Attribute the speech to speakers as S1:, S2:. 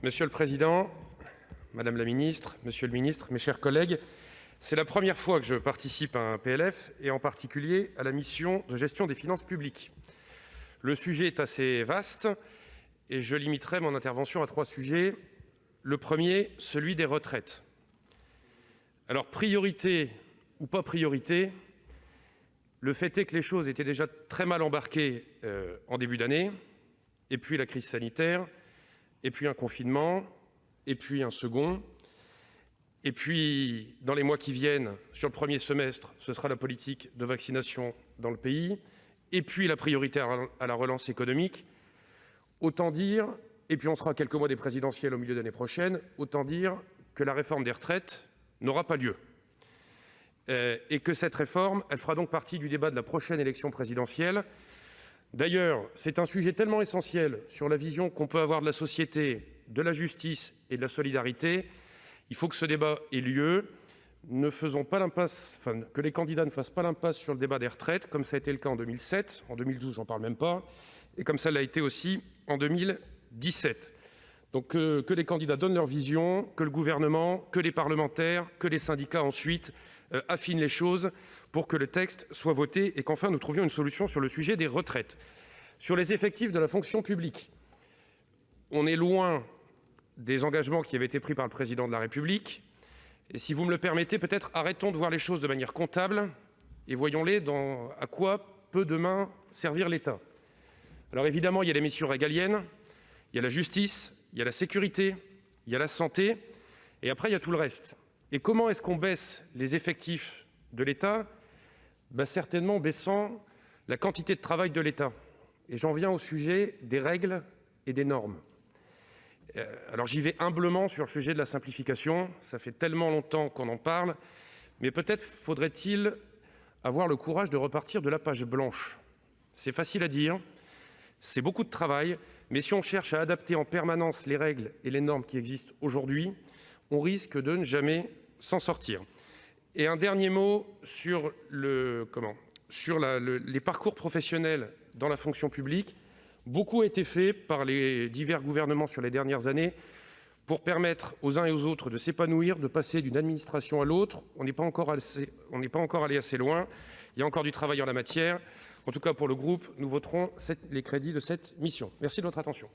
S1: Monsieur le président, madame la ministre, monsieur le ministre, mes chers collègues, c'est la première fois que je participe à un PLF et en particulier à la mission de gestion des finances publiques. Le sujet est assez vaste et je limiterai mon intervention à 3 sujets. Le premier, celui des retraites. Alors, priorité ou pas priorité, le fait est que les choses étaient déjà très mal embarquées en début d'année, et puis la crise sanitaire, et puis un confinement, et puis un second, et puis dans les mois qui viennent, sur le premier semestre, ce sera la politique de vaccination dans le pays, et puis la priorité à la relance économique. Autant dire, et puis on sera à quelques mois des présidentielles au milieu d'année prochaine, autant dire que la réforme des retraites n'aura pas lieu. Et que cette réforme, elle fera donc partie du débat de la prochaine élection présidentielle. D'ailleurs, c'est un sujet tellement essentiel sur la vision qu'on peut avoir de la société, de la justice et de la solidarité. Il faut que ce débat ait lieu. Ne faisons pas l'impasse, que les candidats ne fassent pas l'impasse sur le débat des retraites, comme ça a été le cas en 2007, en 2012, j'en parle même pas, et comme ça l'a été aussi en 2017. Donc que les candidats donnent leur vision, que le gouvernement, que les parlementaires, que les syndicats ensuite affinent les choses pour que le texte soit voté et qu'enfin nous trouvions une solution sur le sujet des retraites. Sur les effectifs de la fonction publique, on est loin des engagements qui avaient été pris par le président de la République. Et si vous me le permettez, peut-être arrêtons de voir les choses de manière comptable et voyons-les à quoi peut demain servir l'État. Alors évidemment, il y a les missions régaliennes, il y a la justice, il y a la sécurité, il y a la santé, et après il y a tout le reste. Et comment est-ce qu'on baisse les effectifs de l'État ? Certainement en baissant la quantité de travail de l'État. Et j'en viens au sujet des règles et des normes. Alors j'y vais humblement sur le sujet de la simplification. Ça fait tellement longtemps qu'on en parle, mais peut-être faudrait-il avoir le courage de repartir de la page blanche. C'est facile à dire, c'est beaucoup de travail, mais si on cherche à adapter en permanence les règles et les normes qui existent aujourd'hui, on risque de ne jamais s'en sortir. Et un dernier mot sur les parcours professionnels dans la fonction publique. Beaucoup a été fait par les divers gouvernements sur les dernières années pour permettre aux uns et aux autres de s'épanouir, de passer d'une administration à l'autre. On n'est pas encore allé assez loin. Il y a encore du travail en la matière. En tout cas, pour le groupe, nous voterons les crédits de cette mission. Merci de votre attention.